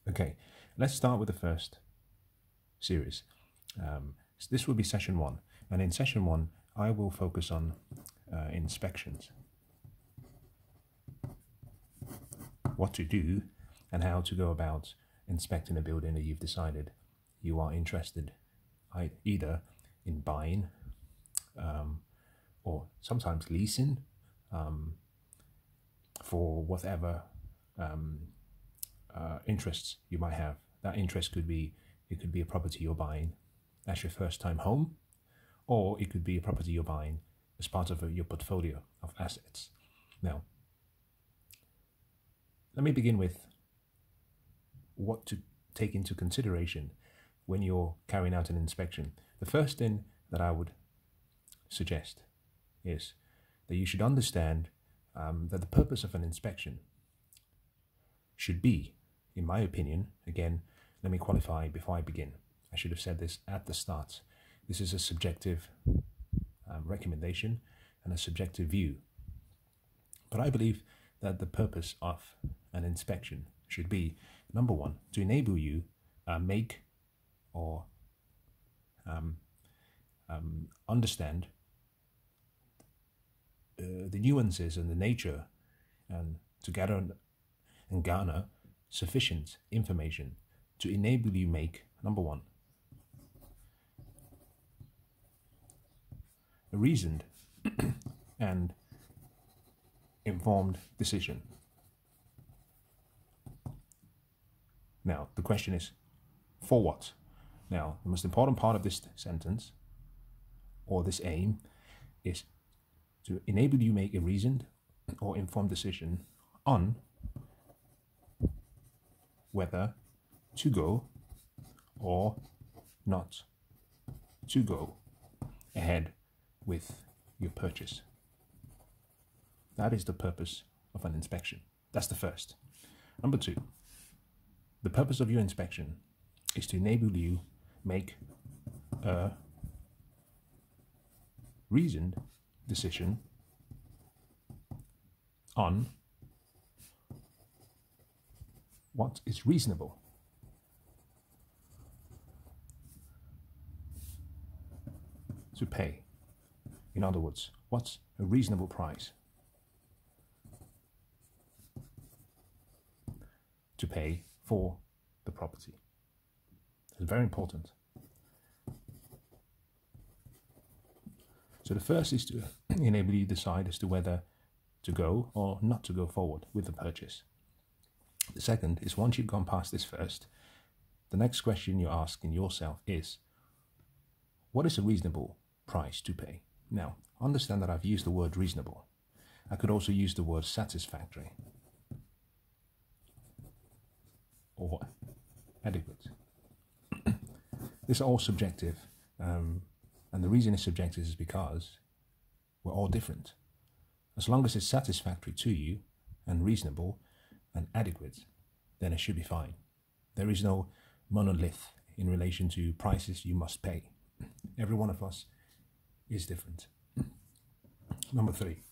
Okay, let's start with the first series. So this will be session 1, and in session 1 I will focus on inspections, what to do and how to go about inspecting a building that you've decided you are interested either in buying or sometimes leasing for whatever interests you might have. That interest could be, it could be a property you're buying as your first time home, or it could be a property you're buying as part of your portfolio of assets. Now, let me begin with what to take into consideration when you're carrying out an inspection. The first thing that I would suggest is that you should understand that the purpose of an inspection should be, in my opinion, again, let me qualify before I begin. I should have said this at the start. This is a subjective recommendation and a subjective view. But I believe that the purpose of an inspection should be, number one, to enable you make or understand the nuances and the nature, and to gather and garner sufficient information to enable you make, number one, a reasoned and informed decision. Now, the question is, for what? Now, the most important part of this sentence, or this aim, is to enable you make a reasoned or informed decision on whether to go or not to go ahead with your purchase. That is the purpose of an inspection. That's the first. Number two, the purpose of your inspection is to enable you make a reasoned decision on what is reasonable. To pay. In other words, what's a reasonable price to pay for the property? It's very important. So the first is to enable you to decide as to whether to go or not to go forward with the purchase. The second is, once you've gone past this first, the next question you're asking yourself is, what is a reasonable price to pay? Now, understand that I've used the word reasonable. I could also use the word satisfactory or adequate. These are all subjective, and the reason it's subjective is because we're all different. As long as it's satisfactory to you and reasonable and adequate, then it should be fine. There is no monolith in relation to prices you must pay. Every one of us is different. Number three,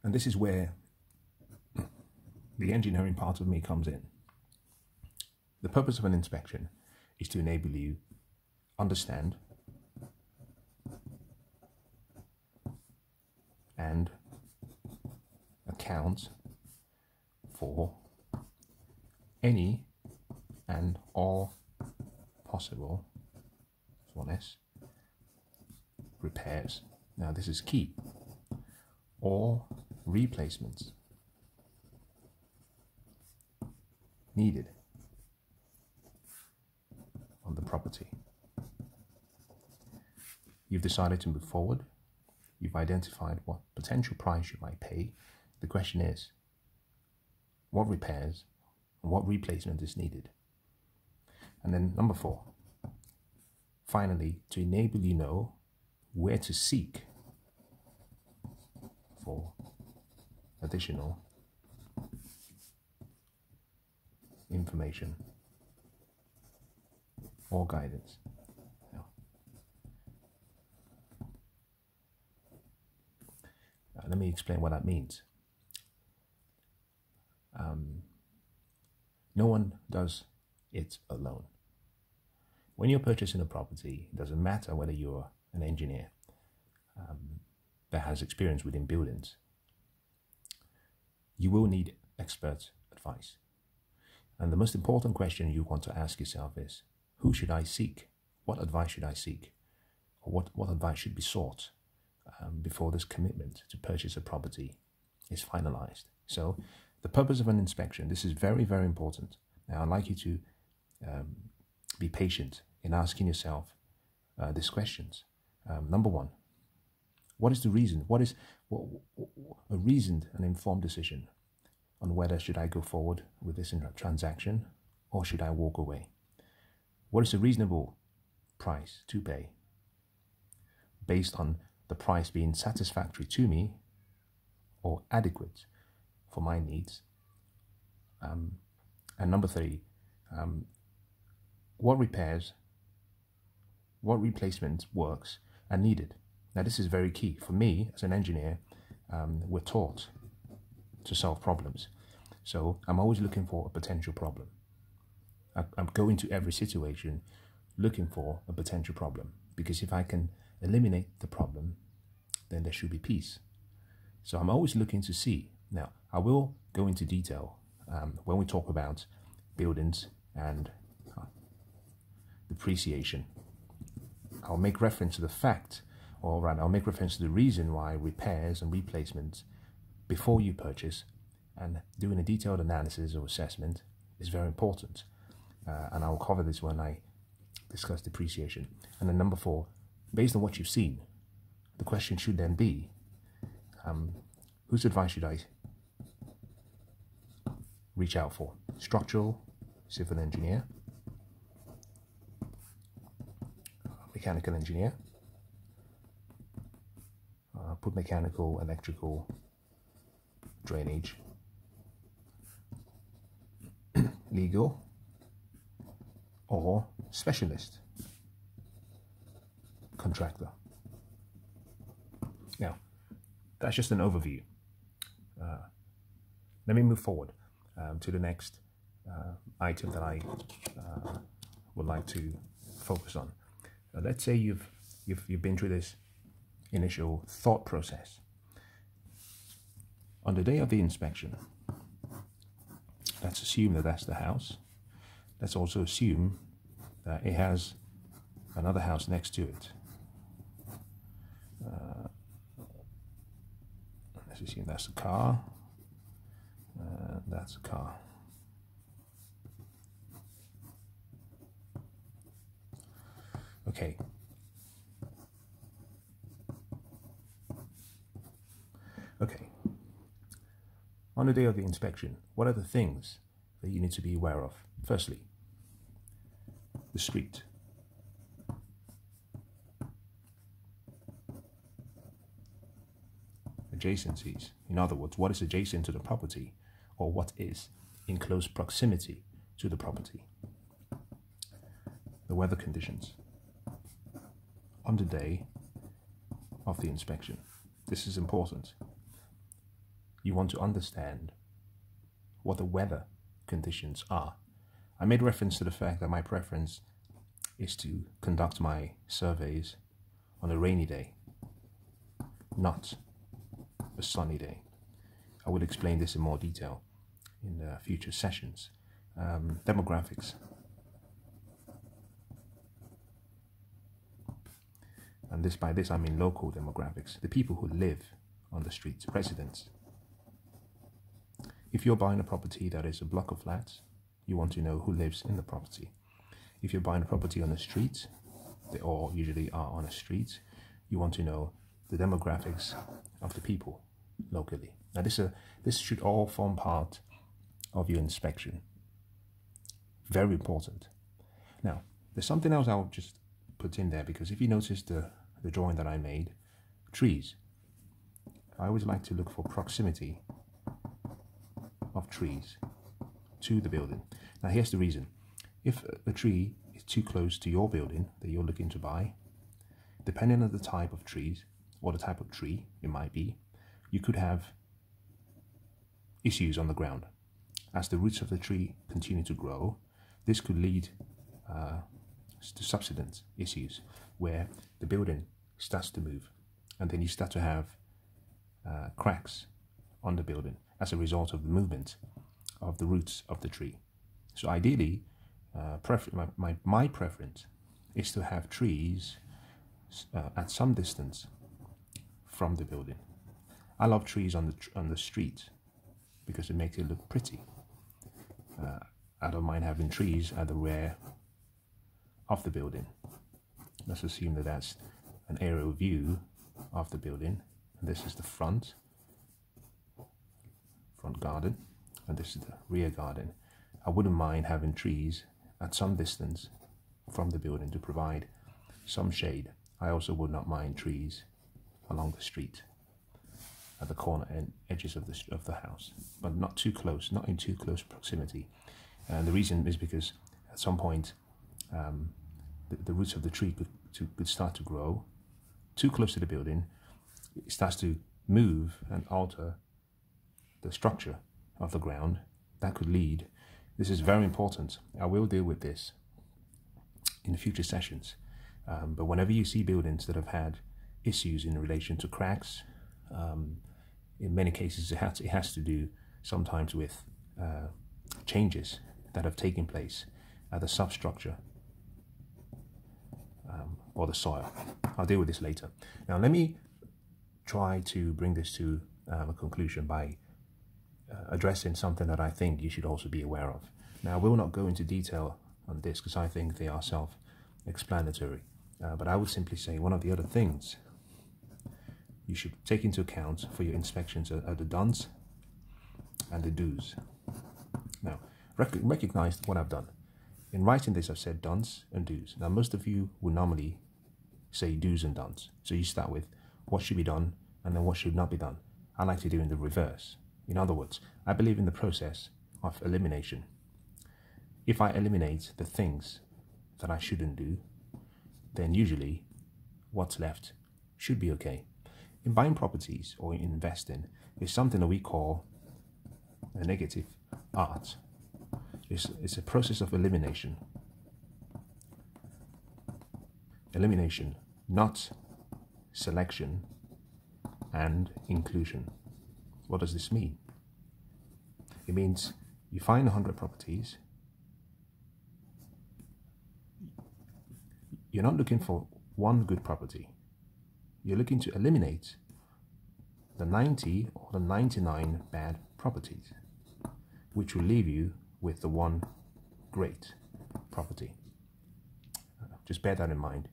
and this is where the engineering part of me comes in. The purpose of an inspection is to enable you understand and account for any and all possible, one S, repairs. Now this is key, or replacements needed on the property. You've decided to move forward. You've identified what potential price you might pay. The question is, what repairs and what replacement is needed? And then number four, finally, to enable you know where to seek for additional information or guidance. Let me explain what that means. No one does it alone. When you're purchasing a property, it doesn't matter whether you're an engineer that has experience within buildings. You will need expert advice. And the most important question you want to ask yourself is, who should I seek? What advice should I seek? Or what advice should be sought before this commitment to purchase a property is finalized? So the purpose of an inspection, this is very, very important. Now, I'd like you to be patient in asking yourself these questions. Number one, what is the reason? What is a reasoned and informed decision on whether should I go forward with this transaction or should I walk away? What is a reasonable price to pay based on the price being satisfactory to me or adequate for my needs? And number three, what repairs, what replacement works are needed? Now, this is very key. For me, as an engineer, we're taught to solve problems. So I'm always looking for a potential problem. I'm going to every situation looking for a potential problem, because if I can eliminate the problem, then there should be peace. So I'm always looking to see. Now, I will go into detail when we talk about buildings and depreciation. I'll make reference to the fact, or rather, I'll make reference to the reason why repairs and replacements before you purchase and doing a detailed analysis or assessment is very important. And I'll cover this when I discuss depreciation. And then number four, based on what you've seen, the question should then be, whose advice should I reach out for? Structural, civil engineer, mechanical engineer, put mechanical, electrical, drainage, legal, or specialist, contractor. Now, that's just an overview. Let me move forward to the next item that I would like to focus on. Let's say you've been through this initial thought process. On the day of the inspection, let's assume that that's the house. Let's also assume that it has another house next to it. Let's assume that's a car. That's a car. Okay. Okay. On the day of the inspection, what are the things that you need to be aware of? Firstly, the street. Adjacencies. In other words, what is adjacent to the property, or what is in close proximity to the property? The weather conditions on the day of the inspection. This is important. You want to understand what the weather conditions are. I made reference to the fact that my preference is to conduct my surveys on a rainy day, not a sunny day. I will explain this in more detail in future sessions. Demographics. And by this I mean local demographics, the people who live on the streets, residents. If you're buying a property that is a block of flats, you want to know who lives in the property. If you're buying a property on the street, they all usually are on a street, you want to know the demographics of the people locally. Now this should all form part of your inspection. Very important. Now, there's something else I'll just put in there, because if you notice the drawing that I made, trees. I always like to look for proximity of trees to the building. Now here's the reason. If a tree is too close to your building that you're looking to buy, depending on the type of trees or the type of tree it might be, you could have issues on the ground. as the roots of the tree continue to grow, this could lead to subsidence issues where the building starts to move, and then you start to have cracks on the building as a result of the movement of the roots of the tree. So ideally, my preference is to have trees at some distance from the building. I love trees on the street because it makes it look pretty. I don't mind having trees at the rear of the building. Let's assume that that's an aerial view of the building, and this is the front garden, and this is the rear garden. I wouldn't mind having trees at some distance from the building to provide some shade. I also would not mind trees along the street at the corner and edges of the house, but not too close, not in too close proximity. And the reason is because at some point the roots of the tree could start to grow too close to the building. It starts to move and alter the structure of the ground. That could lead, this is very important, I will deal with this in future sessions, but whenever you see buildings that have had issues in relation to cracks, in many cases it has to do sometimes with changes that have taken place at the substructure or the soil. I'll deal with this later. Now let me try to bring this to a conclusion by addressing something that I think you should also be aware of. Now I will not go into detail on this because I think they are self-explanatory, but I would simply say one of the other things you should take into account for your inspections are the don'ts and the do's. Now, recognize what I've done. In writing this, I've said don'ts and do's. Now, most of you will normally say do's and don'ts. So you start with what should be done and then what should not be done. I like to do in the reverse. In other words, I believe in the process of elimination. If I eliminate the things that I shouldn't do, then usually what's left should be okay. In buying properties or in investing, it's something that we call a negative art. It's a process of elimination. Elimination, not selection and inclusion. What does this mean? It means you find 100 properties. You're not looking for one good property. You're looking to eliminate the 90 or the 99 bad properties, which will leave you with the one great property. Just bear that in mind.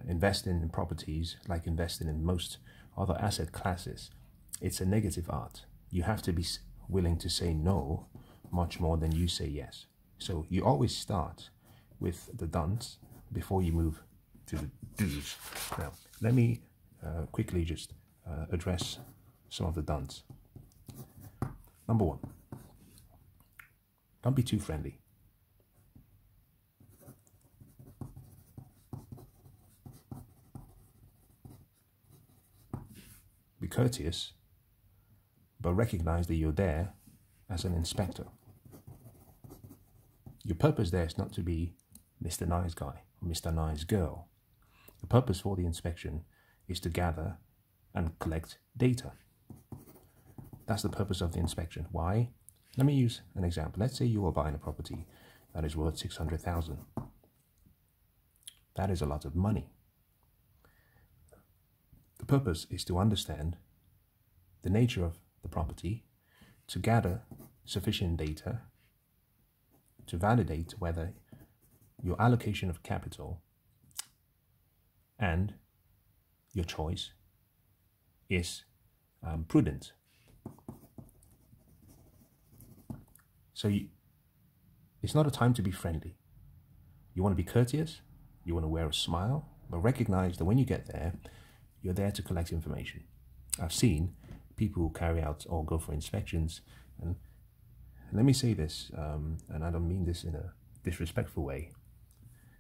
Investing in properties, like investing in most other asset classes, it's a negative art. You have to be willing to say no much more than you say yes. So you always start with the don'ts before you move to the do's. Now, let me quickly just address some of the don'ts. Number one, don't be too friendly. Be courteous, but recognize that you're there as an inspector. Your purpose there is not to be Mr. Nice Guy or Mr. Nice Girl. The purpose for the inspection is to gather and collect data. That's the purpose of the inspection. Why? Let me use an example. Let's say you are buying a property that is worth 600,000. That is a lot of money. The purpose is to understand the nature of the property, to gather sufficient data to validate whether your allocation of capital and your choice is prudent. So it's not a time to be friendly. You want to be courteous, you want to wear a smile, but recognize that when you get there, you're there to collect information. I've seen people carry out or go for inspections, and let me say this, and I don't mean this in a disrespectful way.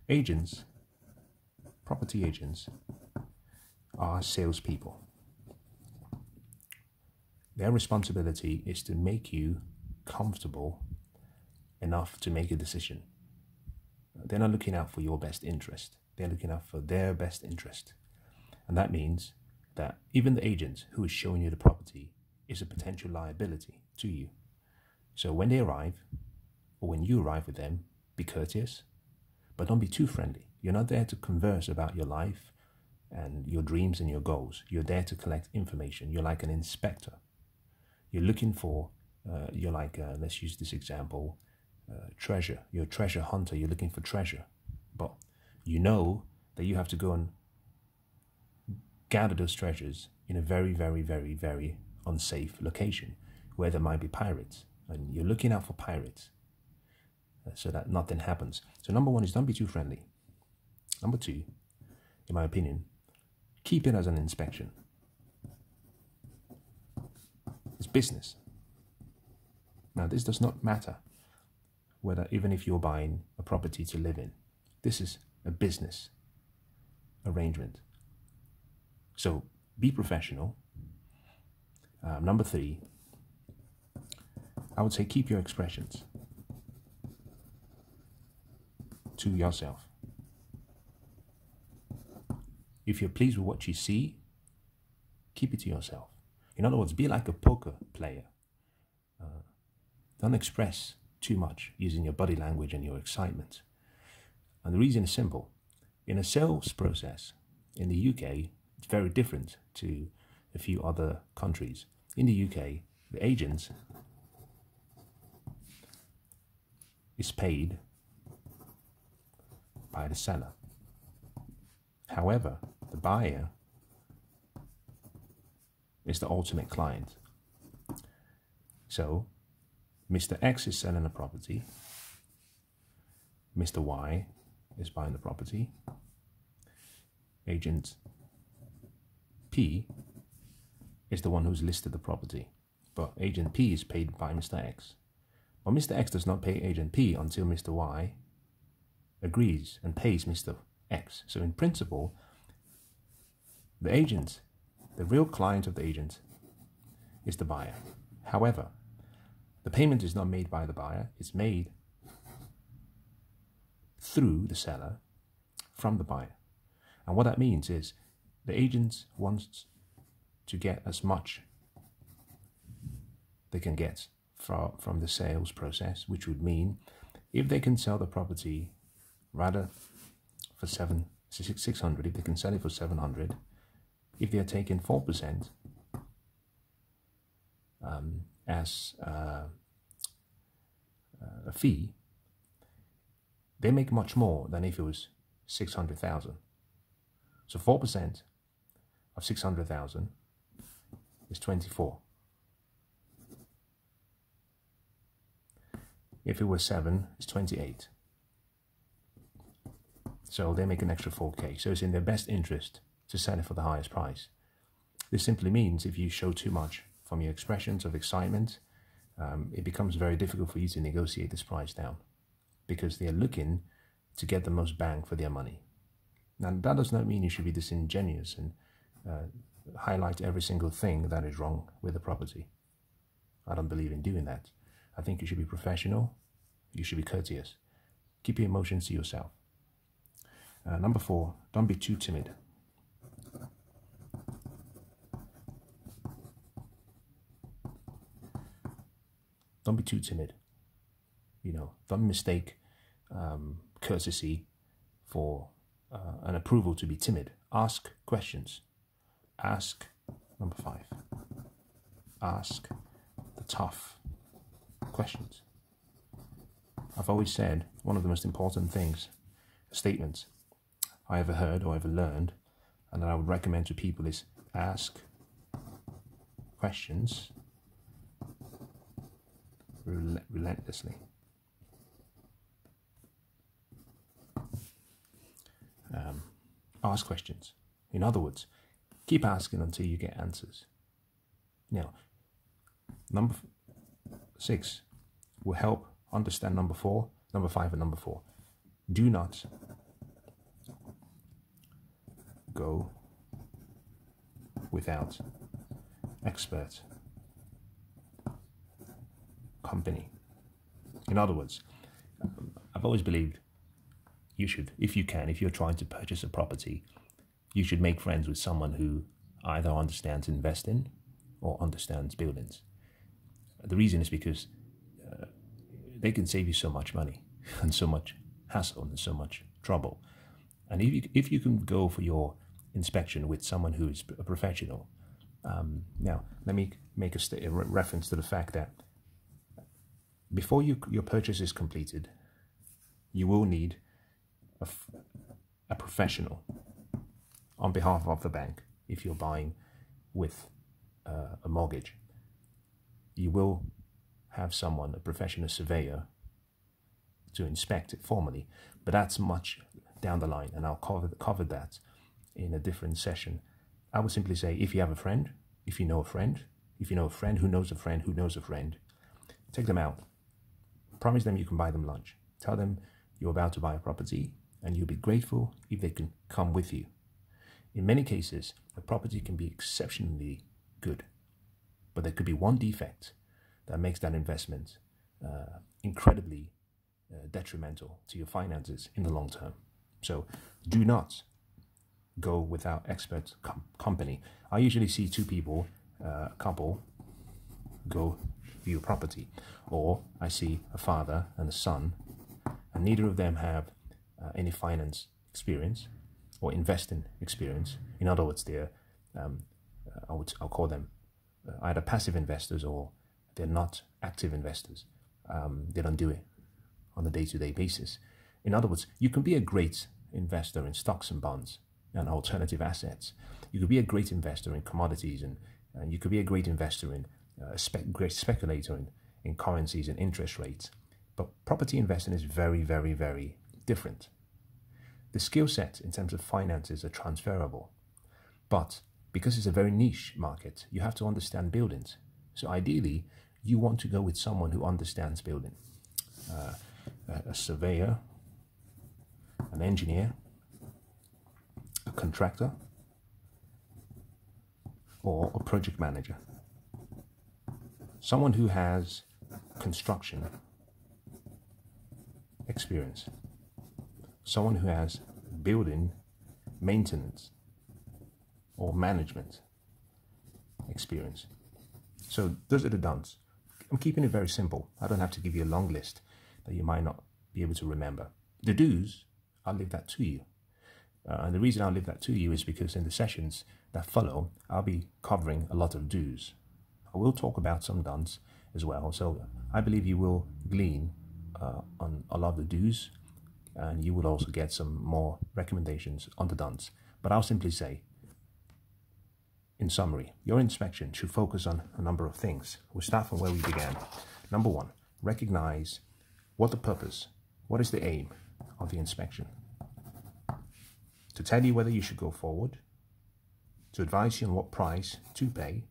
Agents, property agents, are salespeople. Their responsibility is to make you comfortable enough to make a decision. They're not looking out for your best interest. They're looking out for their best interest. And that means that even the agent who is showing you the property is a potential liability to you. So when they arrive, or when you arrive with them, be courteous, but don't be too friendly. You're not there to converse about your life and your dreams and your goals. You're there to collect information. You're like an inspector. You're looking for, you're like, let's use this example, treasure. You're a treasure hunter. You're looking for treasure. But you know that you have to go and gather those treasures in a very, very, very, very unsafe location where there might be pirates. And you're looking out for pirates so that nothing happens. So number one is don't be too friendly. Number two, in my opinion, keep it as an inspection. It's business. Now, this does not matter whether, even if you're buying a property to live in, this is a business arrangement. So be professional. Number three, I would say keep your expressions to yourself. If you're pleased with what you see, keep it to yourself. In other words, be like a poker player. Don't express too much using your body language and your excitement. And the reason is simple. In a sales process in the UK, it's very different to a few other countries. In the UK, the agent is paid by the seller. However, the buyer is the ultimate client. So, Mr. X is selling a property. Mr. Y is buying the property. Agent P is the one who's listed the property. But Agent P is paid by Mr. X. But Mr. X does not pay Agent P until Mr. Y agrees and pays Mr. X. So in principle, the agent, the real client of the agent, is the buyer. However, the payment is not made by the buyer, it's made through the seller from the buyer. And what that means is the agent wants to get as much they can get from the sales process, which would mean if they can sell the property rather for 600, if they can sell it for 700, if they are taking 4% as a fee, they make much more than if it was 600,000. So 4% of 600,000 is 24. If it was 7, it's 28. So they make an extra 4K. So it's in their best interest to sell it for the highest price. This simply means if you show too much from your expressions of excitement, it becomes very difficult for you to negotiate this price down because they're looking to get the most bang for their money. Now, that does not mean you should be disingenuous and highlight every single thing that is wrong with the property. I don't believe in doing that. I think you should be professional. You should be courteous. Keep your emotions to yourself. Number 4, don't be too timid. Don't be too timid. You know, don't mistake courtesy for an approval to be timid. Ask questions. Ask, number 5, ask the tough questions. I've always said one of the most important things, statements I ever heard or ever learned, and that I would recommend to people is ask questions relentlessly. Ask questions. In other words, keep asking until you get answers. Now, number 6 will help understand number 4, number 5, and number 4. Do not go without expert company. In other words, I've always believed you should, if you can, if you're trying to purchase a property, you should make friends with someone who either understands investing or understands buildings. The reason is because they can save you so much money and so much hassle and so much trouble. And if you can go for your inspection with someone who is a professional, now let me make a reference to the fact that before your purchase is completed, you will need a professional on behalf of the bank. If you're buying with a mortgage, you will have someone, a professional surveyor, to inspect it formally, but that's much down the line, and I'll cover that in a different session. I would simply say, if you have a friend, if you know a friend, if you know a friend who knows a friend who knows a friend, take them out. Promise them you can buy them lunch. Tell them you're about to buy a property, and you'll be grateful if they can come with you. In many cases, a property can be exceptionally good, but there could be one defect that makes that investment incredibly detrimental to your finances in the long term. So do not go without expert company. I usually see two people, a couple, go view a property, or I see a father and a son, and neither of them have any finance experience or investing experience. In other words, they're I'll call them either passive investors, or they're not active investors. They don't do it on a day-to-day basis. In other words, you can be a great investor in stocks and bonds and alternative assets. You could be a great investor in commodities, and you could be a great investor in great speculator in currencies and interest rates. But property investing is very, very, very different. The skill set in terms of finances are transferable, but because it's a very niche market, you have to understand buildings. So ideally, you want to go with someone who understands building. A surveyor, an engineer, a contractor, or a project manager. Someone who has construction experience. Someone who has building maintenance or management experience. So those are the don'ts. I'm keeping it very simple. I don't have to give you a long list that you might not be able to remember. The do's, I'll leave that to you. And the reason I'll leave that to you is because in the sessions that follow, I'll be covering a lot of do's. I will talk about some don'ts as well. So I believe you will glean on a lot of the do's, and you will also get some more recommendations on the don'ts. But I'll simply say, in summary, your inspection should focus on a number of things. We'll start from where we began. Number one, recognize what the purpose, what is the aim of the inspection. To tell you whether you should go forward, to advise you on what price to pay,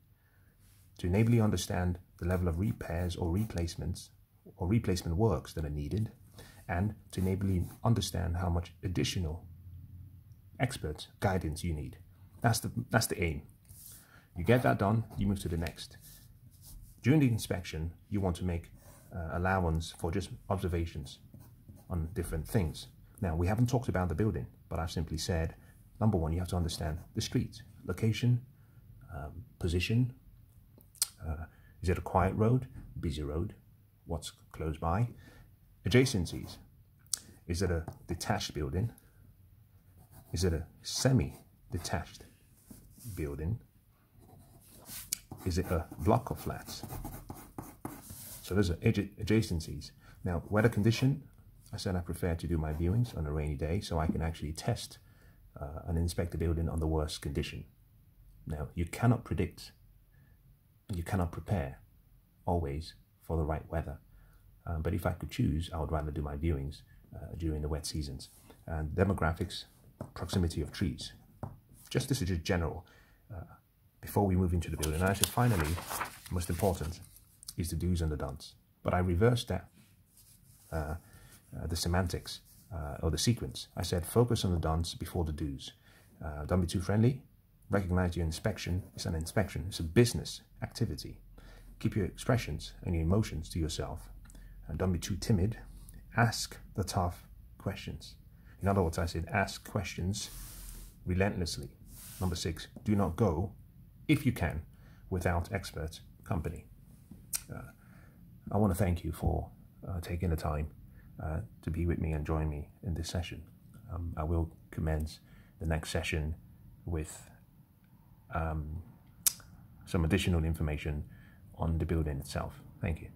to enable you understand the level of repairs or replacements or replacement works that are needed, and to enable you understand how much additional expert guidance you need. That's the aim. You get that done, you move to the next. During the inspection, you want to make allowance for just observations on different things. Now, we haven't talked about the building, but I've simply said, number one, you have to understand the street, location, position. Is it a quiet road, busy road? What's close by? Adjacencies. Is it a detached building? Is it a semi-detached building? Is it a block of flats? So those are adjacencies. Now, weather condition, I said I prefer to do my viewings on a rainy day so I can actually test and inspect the building on the worst condition. Now, you cannot predict and you cannot prepare always for the right weather. But if I could choose, I would rather do my viewings during the wet seasons. And demographics, proximity of trees. This is just general. Before we move into the building, and I said finally, most important is the do's and the don'ts. But I reversed that, the semantics or the sequence. I said focus on the don'ts before the do's. Don't be too friendly. Recognize your inspection is an inspection. It's a business activity. Keep your expressions and your emotions to yourself. And don't be too timid. Ask the tough questions. In other words, I said ask questions relentlessly. Number 6, do not go, if you can, without expert company. I want to thank you for taking the time to be with me and join me in this session. I will commence the next session with some additional information on the building itself. Thank you.